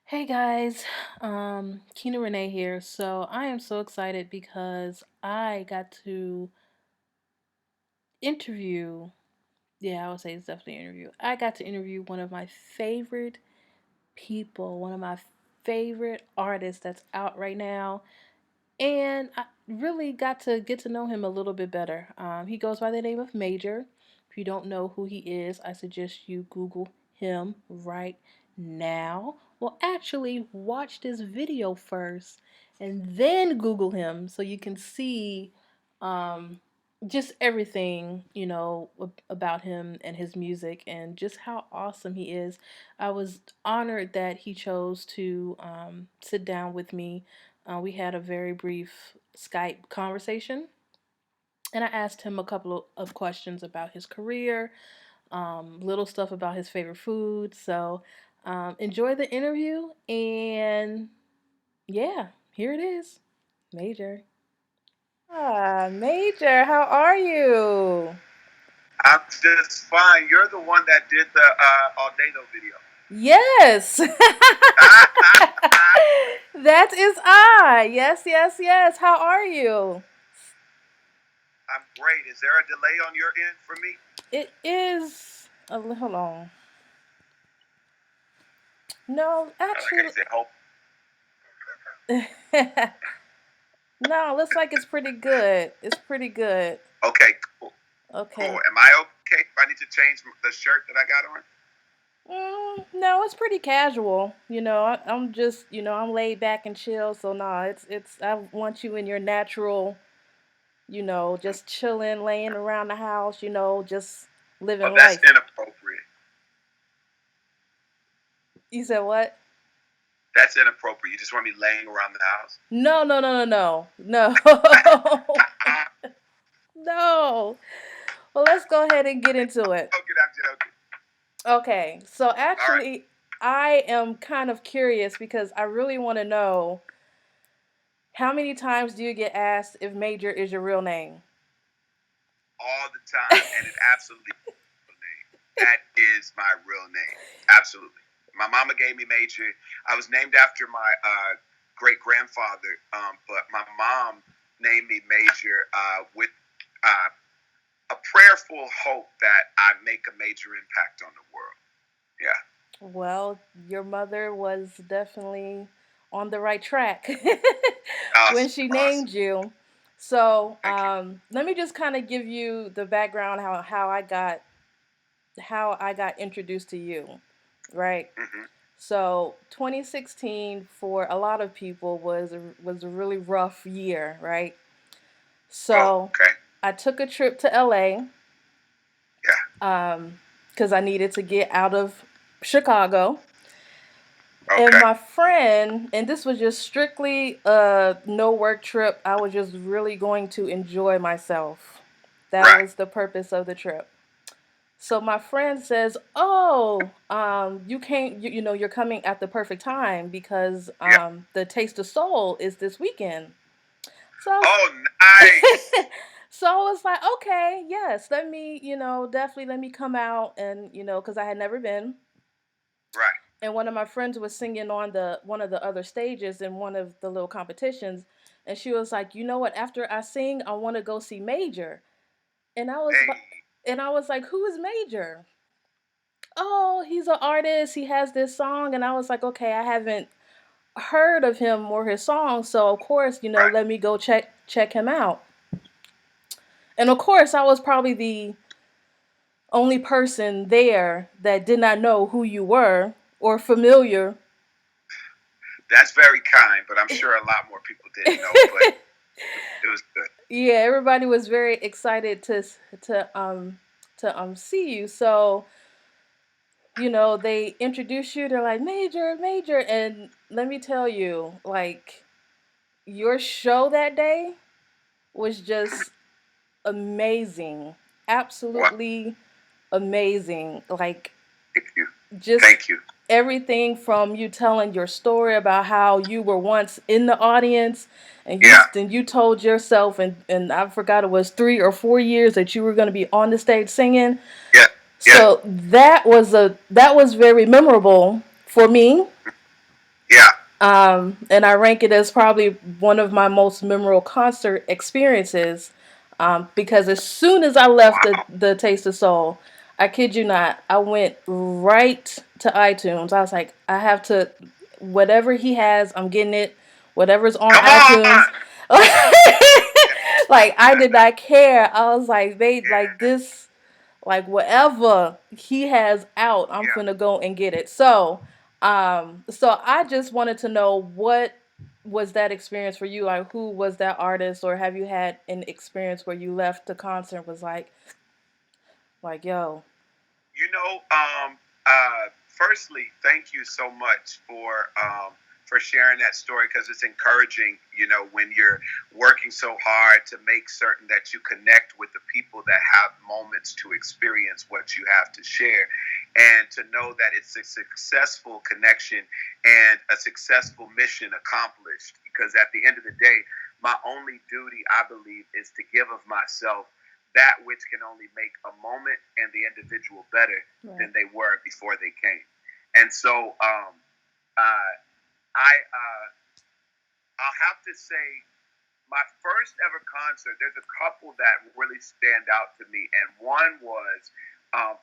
Hey guys, Keena Renée here. So I am so excited because I got to interview, I would say it's definitely an interview. I got to interview one of my favorite people, one of my favorite artists that's out right now. And I really got to get to know him a little bit better. He goes by the name of Major. If you don't know who he is, I suggest you Google him right now. Well, actually, watch this video first and then Google him so you can see um, just everything, about him and his music and just how awesome he is. I was honored that he chose to sit down with me. We had a very brief Skype conversation, and I asked him a couple of questions about his career, little stuff about his favorite food. So enjoy the interview, and yeah, here it is. Major. Major, how are you? I'm just fine. You're the one that did the Aldado video. Yes. That is I. Yes, yes, yes. How are you? I'm great. Is there a delay on your end for me? It is a little long. No, Like I actually, said, hope. no, looks like it's pretty good. It's pretty good. Okay, cool. Cool. Okay. Am I okay if I need to change the shirt that I got on? No, it's pretty casual. I'm just, I'm laid back and chill. So no, it's. I want you in your natural, just chilling, laying around the house. Just Oh, living that's life. inappropriate. You said what? That's inappropriate. You just want me laying around the house? No, no, no, no, no, no, no. Well, let's go ahead and get into it. I'm joking. I'm joking. Okay, so All right. actually, I am kind of curious because I really want to know how many times do you get asked if Major is your real name? All the time, and it absolutely is my real name. That is my real name. Absolutely. My mama gave me Major. I was named after my great grandfather, but my mom named me Major with a prayerful hope that I make a major impact on the world. Yeah. Well, your mother was definitely on the right track when Awesome. she Awesome. named you. So, Thank you. let me just kind of give you the background how I got introduced to you, right? Mm-hmm. So 2016 for a lot of people was a really rough year, right? Oh, So okay. I took a trip to LA Yeah. because I needed to get out of Chicago. And Okay. my friend, and this was just strictly a no work trip. I was just really going to enjoy myself. That Right. was the purpose of the trip. So my friend says, "Oh, you can't. You're coming at the perfect time because Yeah. the Taste of Soul is this weekend." So, I Oh, was, nice. so I was like, "Okay, yes, let me, definitely let me come out and because I had never been." Right. And one of my friends was singing on the one of the other stages in one of the little competitions, and she was like, "You know what? After I sing, I want to go see Major." And Hey. I was like, "Who is Major?" "Oh, he's an artist. He has this song." And I was like, "Okay, I haven't heard of him or his songs, so of course, Right. let me go check him out." And of course, I was probably the only person there that did not know who you were or familiar. That's very kind, but I'm sure a lot more people didn't know, but it was good. Yeah, everybody was very excited to see you. So, they introduce you, they're like, "Major, Major." And let me tell you, like, your show that day was just amazing. Well, Absolutely amazing. Like, thank you. just Thank you. everything from you telling your story about how you were once in the audience and Yeah. you told yourself, and I forgot it was 3 or 4 years that you were going to be on the stage singing. Yeah. Yeah. So that was very memorable for me. Yeah. And I rank it as probably one of my most memorable concert experiences. Because as soon as I left Wow. the Taste of Soul, I kid you not, I went right to iTunes. I was like, I have to, whatever he has, I'm getting it. Whatever's on Come iTunes. on. Like I did not care. I was like, they like Yeah. this, like whatever he has out, I'm Yeah. finna go and get it. So I just wanted to know what was that experience for you? Like, who was that artist, or have you had an experience where you left the concert and was like, yo, Firstly, thank you so much for sharing that story because it's encouraging. When you're working so hard to make certain that you connect with the people that have moments to experience what you have to share, and to know that it's a successful connection and a successful mission accomplished. Because at the end of the day, my only duty, I believe, is to give of myself that which can only make a moment and the individual better right, than they were before they came. And so uh, I'll have to say my first ever concert, there's a couple that really stand out to me. And one was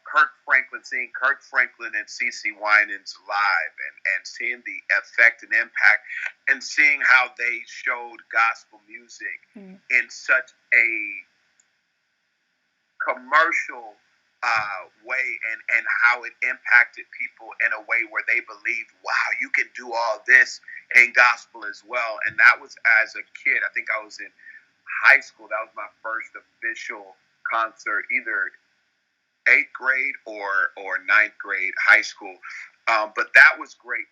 Kirk Franklin, seeing Kirk Franklin and CeCe Winans live, and seeing the effect and impact, and seeing how they showed gospel music mm, in such a commercial way, and how it impacted people in a way where they believed, wow, you can do all this in gospel as well. And that was as a kid. I think I was in high school. That was my first official concert, either eighth grade or ninth grade high school. But that was great.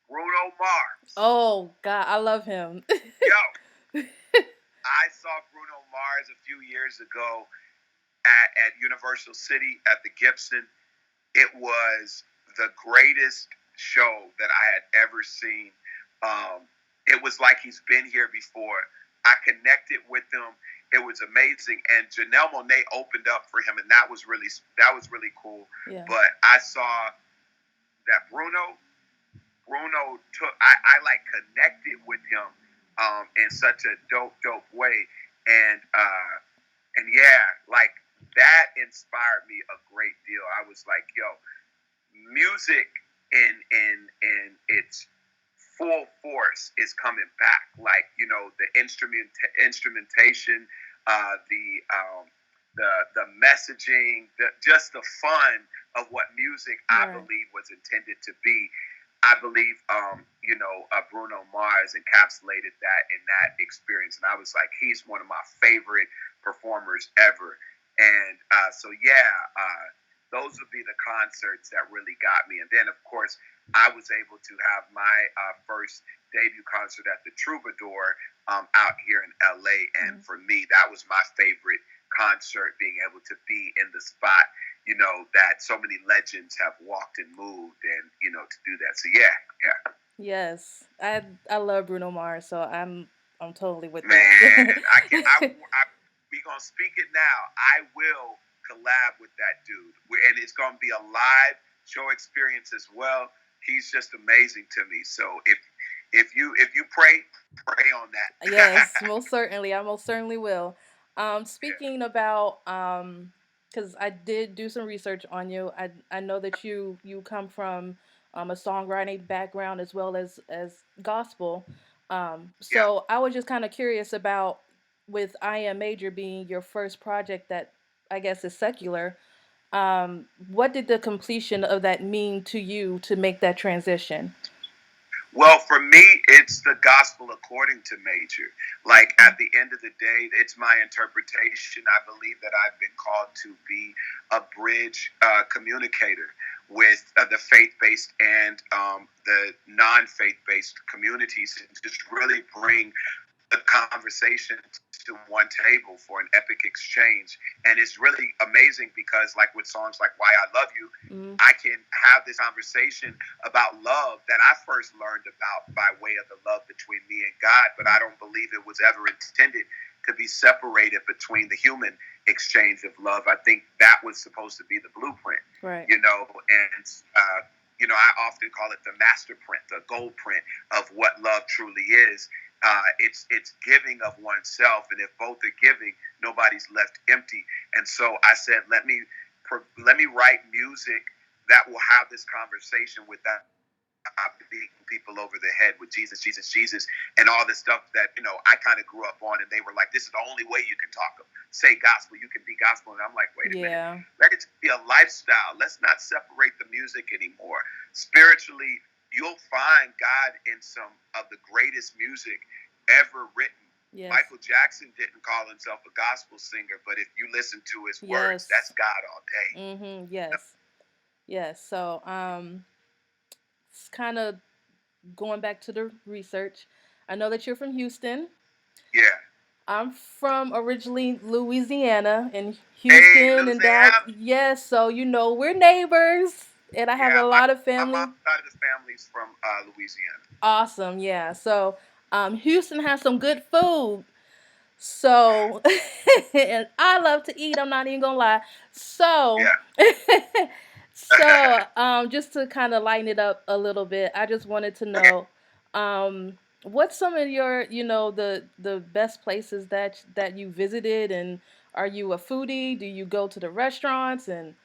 Bruno Mars. oh God, I love him. Yo, I saw Bruno Mars a few years ago at Universal City at the Gibson. It was the greatest show that I had ever seen. It was like he's been here before. I connected with him. It was amazing, and Janelle Monáe opened up for him, and that was really cool. Yeah, But I saw that Bruno took. I like connected with him in such a dope way, and yeah, like that inspired me a great deal. I was like, yo, music in its full force is coming back. Like, the instrumentation, the the messaging, just the fun of what music I right. believe was intended to be. I believe, Bruno Mars encapsulated that in that experience, and I was like, he's one of my favorite performers ever. And so, yeah, those would be the concerts that really got me. And then, of course, I was able to have my first debut concert at the Troubadour out here in LA. And Mm. for me, that was my favorite concert, being able to be in the spot, that so many legends have walked and moved, and, to do that. So, yeah, yeah. Yes, I love Bruno Mars, so I'm totally with that. Man, we gonna speak it now. I will collab with that dude, and it's gonna be a live show experience as well. He's just amazing to me. So if you pray on Yes, that. most certainly. I most certainly will. Yeah, Speaking about because I did do some research on you. I know that you come from a songwriting background as well as gospel. yeah. So I was just kind of curious about with I Am Major being your first project that I guess is secular. What did the completion of that mean to you to make that transition? Well, for me, it's the gospel according to Major. Like, at the end of the day, it's my interpretation. I believe that I've been called to be a bridge communicator with the faith based and the non faith based communities, and just really bring the conversation to one table for an epic exchange. And it's really amazing because, like, with songs like Why I Love You, Mm, I can have this conversation about love that I first learned about by way of the love between me and God, but I don't believe it was ever intended to be separated between the human exchange of love. I think that was supposed to be the blueprint, right. and I often call it the master print, the gold print of what love truly is. It's giving of oneself, and if both are giving, nobody's left empty. And so I said, let me write music that will have this conversation without beating people over the head with Jesus, Jesus, Jesus, and all this stuff that I kind of grew up on, and they were like, "This is the only way you can say gospel. You can be gospel." And I'm like, "Wait a minute, Yeah. let it be a lifestyle. Let's not separate the music anymore. Spiritually, you'll find God in some of the greatest music ever written." Yes. Michael Jackson didn't call himself a gospel singer, but if you listen to his words, Yes. that's God all day. Yes. Yes. So, it's kind of going back to the research. I know that you're from Houston. Yeah. I'm from originally Louisiana and Hey, Houston and Dallas. Louisiana. Yes, so we're neighbors, and I have a Yeah, my, lot of my family. mom's side of the family's from Louisiana. Awesome, yeah. So, Houston has some good food. So, and I love to eat. I'm not even gonna lie. So, Yeah. just to kind of lighten it up a little bit, I just wanted to Okay. know, what's some of your, the best places that you visited, and are you a foodie? Do you go to the restaurants and?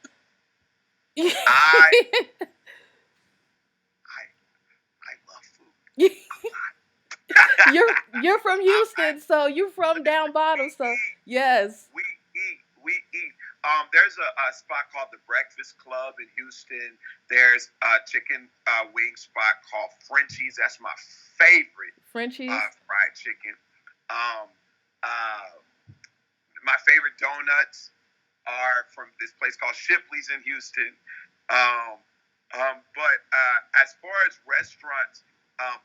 I I I love food a lot. You're from I Houston, so you're from listen. down bottom. So yes. We eat. We eat. There's a spot called the Breakfast Club in Houston. There's a chicken wing spot called Frenchie's. That's my favorite Frenchies. fried chicken. Um, uh, my favorite donuts are from this place called Shipley's in Houston. Um, but as far as restaurants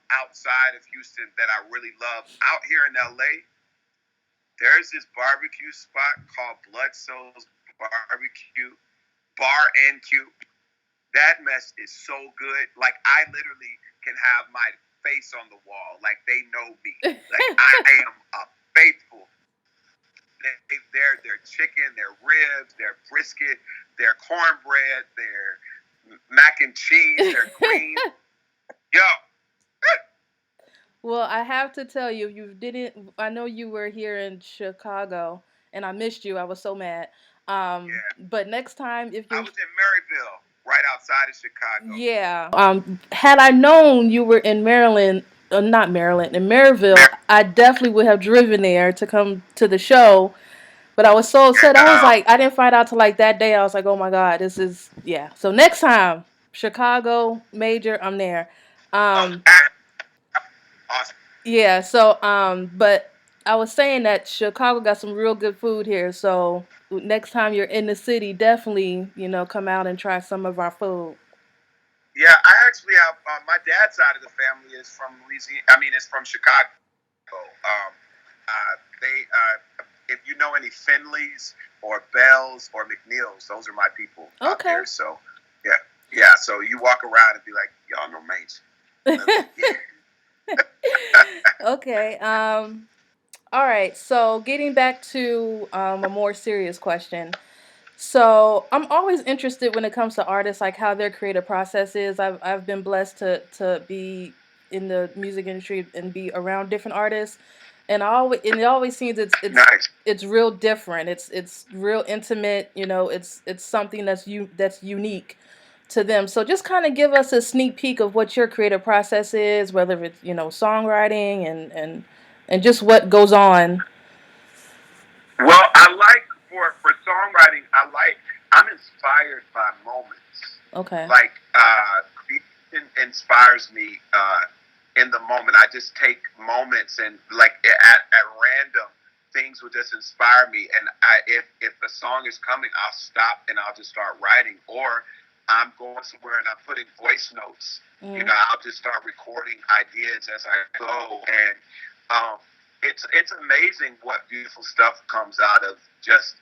outside of Houston that I really love, out here in LA, there's this barbecue spot called Bloodsoul's Barbecue Bar and Q. That mess is so good. Like I literally can have my face on the wall. Like they know me. Like I am a faithful. Their chicken, their ribs, their brisket, their cornbread, their mac and cheese, their greens. Yo, Well, I have to tell you, you didn't. I know you were here in Chicago, and I missed you. I was so mad. yeah. But next time, if I you're, was in Maryville, right outside of Chicago. yeah, had I known you were in Maryland, not Maryland, in Maryville, I definitely would have driven there to come to the show. But I was so upset. I was Yeah. like, I didn't find out till like that day. I was like, oh my god, this is yeah. So next time, Chicago major, I'm there. Oh, Um, awesome. Yeah, so but I was saying that Chicago got some real good food here. So next time you're in the city, definitely, come out and try some of our food. Yeah, I actually have my dad's side of the family is from Louisiana. I mean, it's from Chicago. They, if you know any Finleys or Bells or McNeils, those are my people out Okay. there. So, yeah, yeah. So you walk around and be like, y'all know mates. Okay. All right. So getting back to a more serious question. So I'm always interested when it comes to artists, like how their creative process is. I've been blessed to be in the music industry and be around different artists, and it always seems Nice. it's real different. It's real intimate. It's something that's unique to them. So just kind of give us a sneak peek of what your creative process is, whether it's songwriting and just what goes on. Well, I like for songwriting. I'm inspired by moments. Okay. Like creation inspires me in the moment. I just take moments and like at random things will just inspire me. And if a song is coming, I'll stop and I'll just start writing. Or I'm going somewhere and I'm putting voice notes. Mm. I'll just start recording ideas as I go. And um, it's amazing what beautiful stuff comes out of just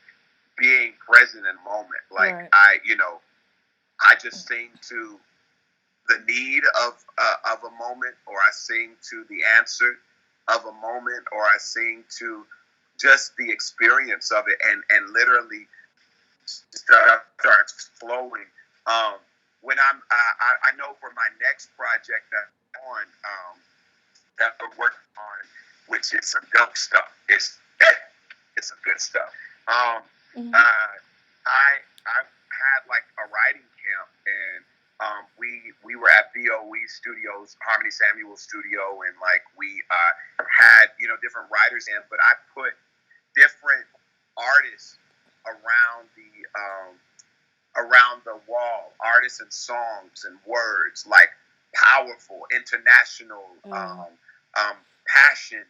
being present in the moment. Like Right. I just sing to the need of a moment, or I sing to the answer of a moment, or I sing to just the experience of it, and literally starts flowing. Um, when I know for my next project that I'm on, that we're working on, which is some dope stuff. It's some good stuff. Mhm. I I've had like a writing camp, and we were at BOE Studios, Harmony Samuel Studio, and like we had different writers in, but I put different artists around the wall, artists and songs and words, like powerful, international, Mm. passion.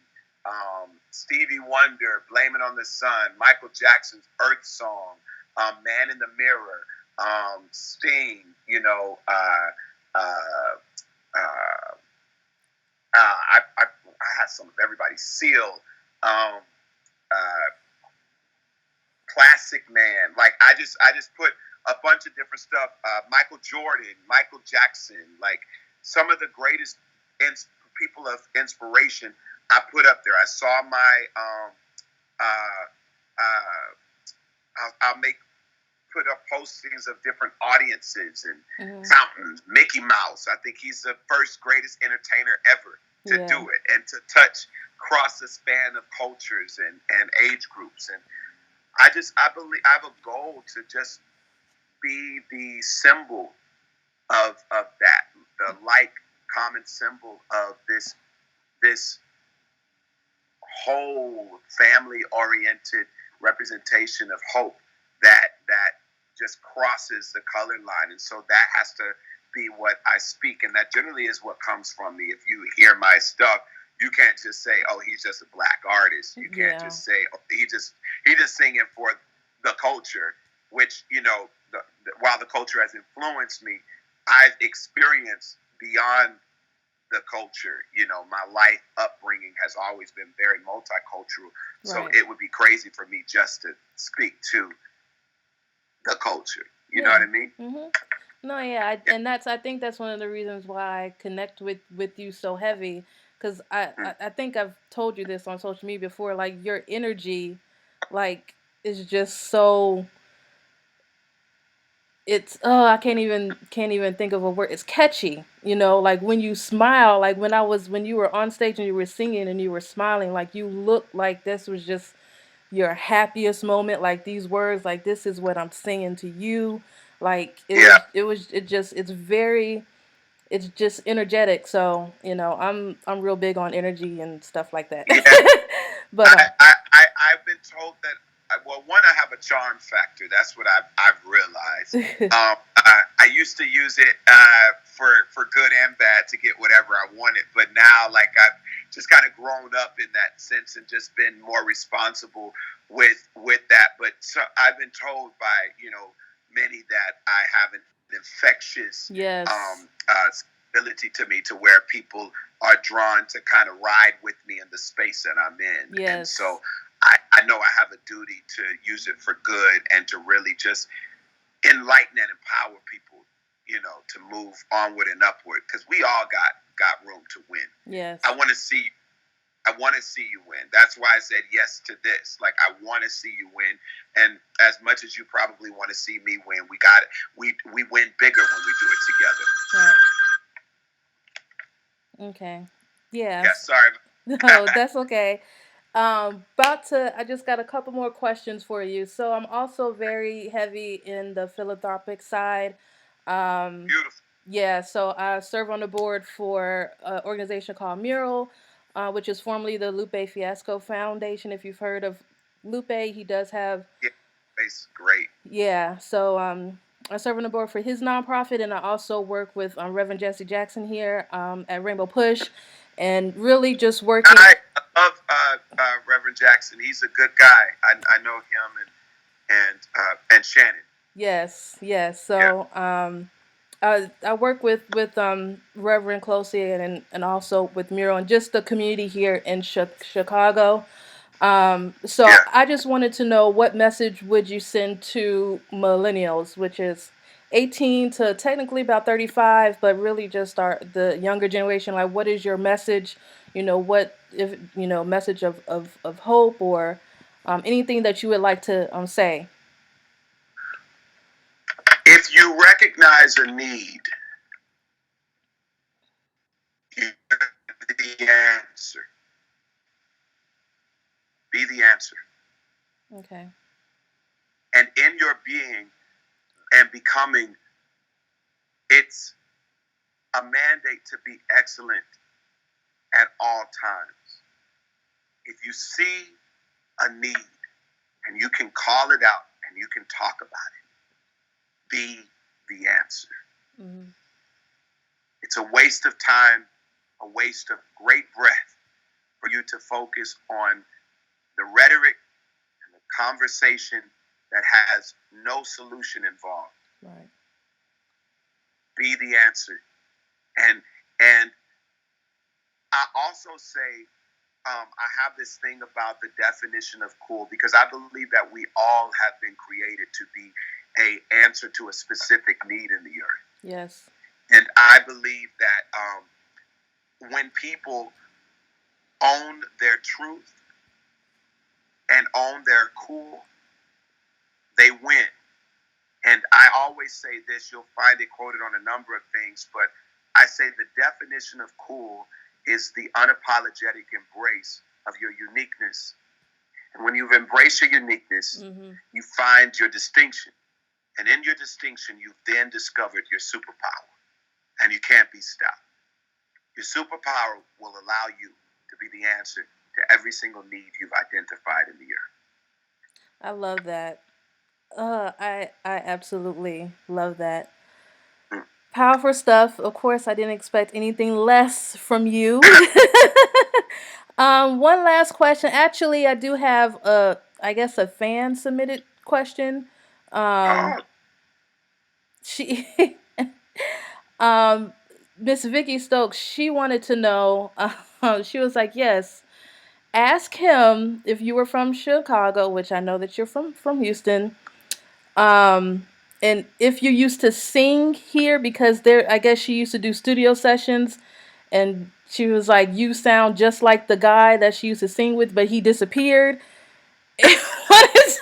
Stevie Wonder, "Blame It on the Sun," Michael Jackson's "Earth Song," "Man in the Mirror," Sting. Uh, uh, I had some of everybody. Seal. Um, uh, Classic Man. Like I just put a bunch of different stuff. Michael Jordan, Michael Jackson, like some of the greatest people of inspiration. I put up there. I saw my uh, uh, I'll make put up postings of different audiences and Mhm. fountains. Mickey Mouse. I think he's the first greatest entertainer ever to do Yeah. it and to touch cross the span of cultures and age groups. And I believe I have a goal to just be the symbol of that, the like common symbol of this whole family oriented representation of hope that just crosses the color line. And so that has to be what I speak, and that generally is what comes from me. If you hear my stuff, you can't just say, "Oh, he's just a black artist." You can't Yeah. just say, "Oh, he just singing for the culture," which while the culture has influenced me, I've experienced beyond the culture. My life upbringing has always been very multicultural. So Right. it would be crazy for me just to speak to the culture. You know Yeah. what I mean? Mhm. No, yeah, Yeah. and I think that's one of the reasons why I connect with you so heavy, because I think I've told you this on social media before. Like your energy, like is just so. It's I can't even think of a word. It's catchy, like when you smile, like when you were on stage and you were singing and you were smiling, like you looked like this was just your happiest moment, like these words, like this is what I'm singing to you. Like Yeah. it's just energetic. So I'm real big on energy and stuff like that. Yeah. But I've been told that. Well, one, I have a charm factor. That's what I've realized. I used to use it for good and bad to get whatever I wanted, but now like I've just kind of grown up in that sense and just been more responsible with that. But so I've been told by many that I have an infectious yes, ability to me to where people are drawn to kind of ride with me in the space that I'm in. And yes, so I know I have a duty to use it for good and to really just enlighten and empower people, to move onward and upward because we all got room to win. yes, I want to see I want to see you win. That's why I said yes to this. Like I want to see you win, and as much as you probably want to see me win, we got it. We win bigger when we do it together. right, okay, Yeah, yes. sorry. No, that's okay. About to, I just got a couple more questions for you. So I'm also very heavy in the philanthropic side. Um, Beautiful. yeah, so I serve on the board for an organization called Mural, which is formerly the Lupe Fiasco Foundation. If you've heard of Lupe, he does have, Yeah, it's great. yeah. So I serve on the board for his nonprofit, and I also work with Reverend Jesse Jackson here at Rainbow Push, and really just working. I love Reverend Jackson. He's a good guy. I know him and Shannon. Yes, yes. Yeah, So I work with Reverend closely, and also with Mural and just the community here in Chicago. So yeah. I just wanted to know, what message would you send to millennials, which is 18 to technically about 35, but really just the younger generation. Like, what is your message? What if message of hope, or anything that you would like to say? If you recognize recognize a need, you're the answer. Be the answer. Okay. And in your being and becoming, it's a mandate to be excellent at all times. If you see a need and you can call it out and you can talk about it, be the answer. Mm-hmm. It's a waste of time, a waste of great breath for you to focus on the rhetoric and the conversation that has no solution involved. Right. Be the answer. And I also say I have this thing about the definition of cool because I believe that we all have been created to be a answer to a specific need in the earth. Yes. And I believe that when people own their truth and own their cool, they win. And I always say this, you'll find it quoted on a number of things, but I say the definition of cool is the unapologetic embrace of your uniqueness. And when you've embraced your uniqueness, Mm-hmm. you find your distinction. And in your distinction, you've then discovered your superpower. And you can't be stopped. Your superpower will allow you to be the answer to every single need you've identified in the earth. I love that. I absolutely love that. Mm. Powerful stuff. Of course, I didn't expect anything less from you. One last question. Actually, I do have I guess a fan submitted question. Um, Oh, she, um, Miss Vicky Stokes. She wanted to know. She was like, "Yes, ask him if you were from Chicago, which I know that you're from Houston. Um, and if you used to sing here, because there, I guess she used to do studio sessions, and she was like, you sound just like the guy that she used to sing with, but he disappeared. What is?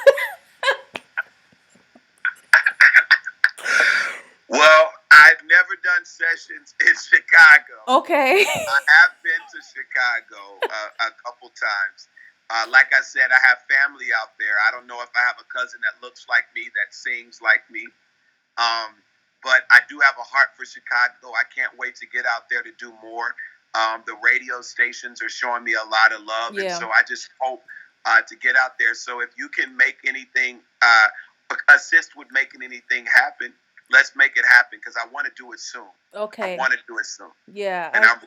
well, I've never done sessions in Chicago. Okay. I have been to Chicago a couple times. Like I said, I have family out there. I don't know if I have a cousin that looks like me, that sings like me. Um, but I do have a heart for Chicago. I can't wait to get out there to do more. The radio stations are showing me a lot of love, and Yeah. so I just hope to get out there. So if you can make anything, assist with making anything happen, let's make it happen because I want to do it soon. I Okay. want to do it soon, Yeah. and I'm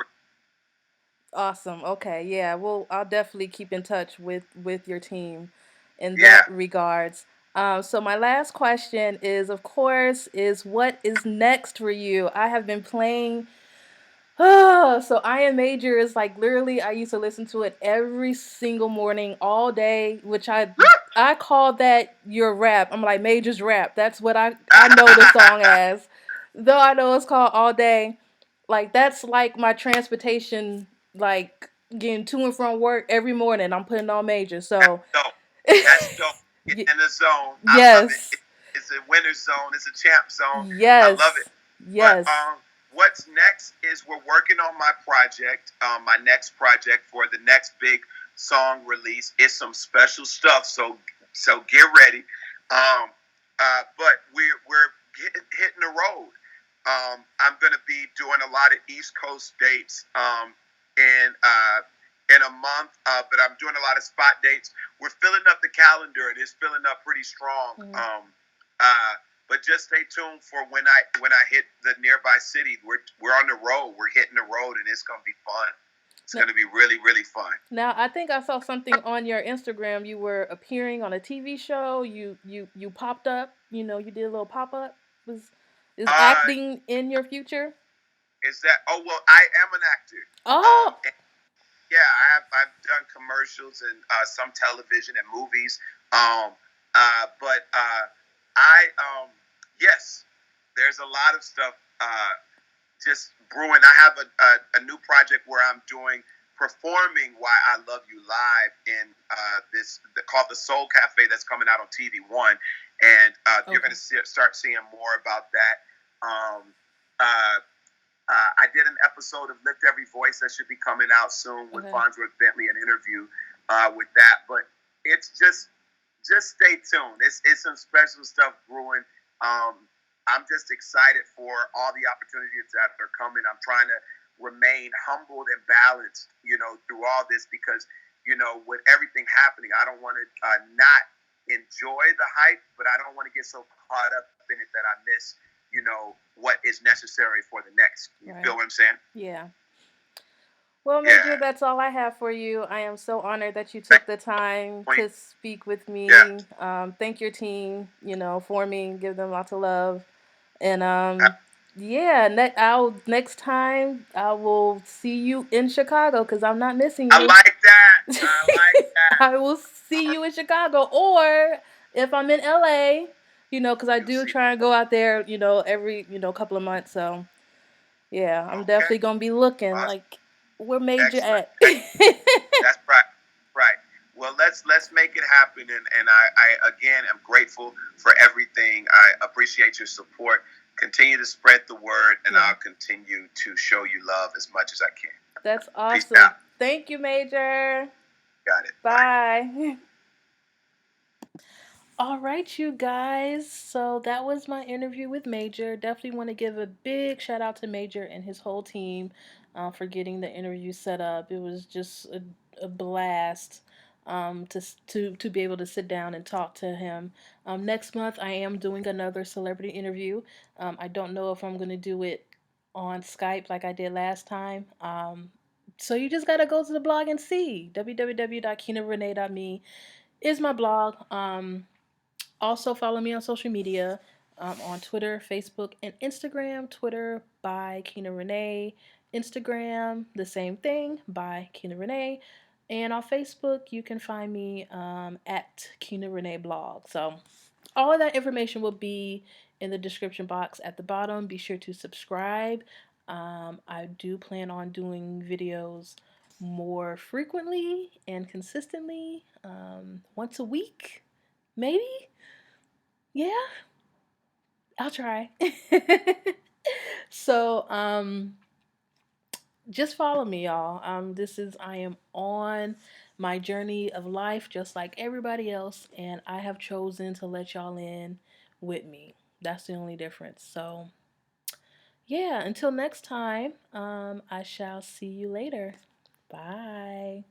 Awesome. Okay. Yeah. Well, I'll definitely keep in touch with your team in yeah. that regards. So my last question is, of course, is what is next for you? I have been playing. So I Am Major is like literally I used to listen to it every single morning, all day, which I call that your rap. I'm like Major's rap. That's what I know the song as, though I know it's called All Day. Like that's like my transportation, like getting to and from work every morning. I'm putting on Major. So dope. That's dope. Get in the zone. I love it. yes, It's a winner zone. It's a champ zone. I love it. yes, But yes. what's next is we're working on my project. My next project for the next big song release is some special stuff. So get ready. But we're hitting the road. I'm going to be doing a lot of East Coast dates in a month, but I'm doing a lot of spot dates. We're filling up the calendar, and it's filling up pretty strong. Mm. But just stay tuned for when I hit the nearby city. We're on the road. We're hitting the road, and it's gonna be fun. It's gonna be really really fun. Now, I think I saw something on your Instagram. You were appearing on a TV show. You popped up. You know, you did a little pop up. Was is Uh, acting in your future? is that? Oh well, I am an actor. Oh, And yeah, I've done commercials and some television and movies. But I yes, there's a lot of stuff. Just brewing. I have a new project where I'm doing performing Why I Love You live in this called the Soul Cafe that's coming out on TV One, and you're okay. going to start seeing more about that. Um, uh, I did an episode of Lift Every Voice that should be coming out soon with Okay. Farnsworth Bentley, an interview with that. But it's just stay tuned. It's some special stuff brewing. I'm just excited for all the opportunities that are coming. I'm trying to remain humbled and balanced, through all this because, with everything happening, I don't want to not enjoy the hype, but I don't want to get so caught up in it that I miss, what is necessary for the next. You Right. feel what I'm saying? Yeah. Well, Major, Yeah. that's all I have for you. I am so honored that you took the time Point. to speak with Yeah. me. Thank your team, for me. Give them lots of love. And yeah, next time I will see you in Chicago because I'm not missing I you. like that. I like that. I will see you in Chicago, or if I'm in LA, because I You'll do see. try and go out there, every couple of months. So yeah, I'm Okay. definitely gonna be looking Awesome. like where Major Excellent. at. That's right. Right. Well, let's make it happen. And I again am grateful for everything. I appreciate your support. Continue to spread the word, and Yeah. I'll continue to show you love as much as I can. That's Peace awesome. out. Thank you, Major. Got it. Bye. Bye. All right, you guys. So that was my interview with Major. Definitely want to give a big shout out to Major and his whole team for getting the interview set up. It was just a blast to be able to sit down and talk to him. Next month, I am doing another celebrity interview. I don't know if I'm going to do it on Skype like I did last time. So you just got to go to the blog and see. www.keenarenee.me is my blog. Also, follow me on social media on Twitter, Facebook, and Instagram. Twitter by Keena Renée. Instagram, the same thing by Keena Renée. And on Facebook, you can find me at Keena Renée Blog. So, all of that information will be in the description box at the bottom. Be sure to subscribe. I do plan on doing videos more frequently and consistently, once a week, maybe. Yeah, I'll try. So, just follow me, y'all. I am on my journey of life just like everybody else, and I have chosen to let y'all in with me. That's the only difference. So, yeah, until next time, I shall see you later. Bye.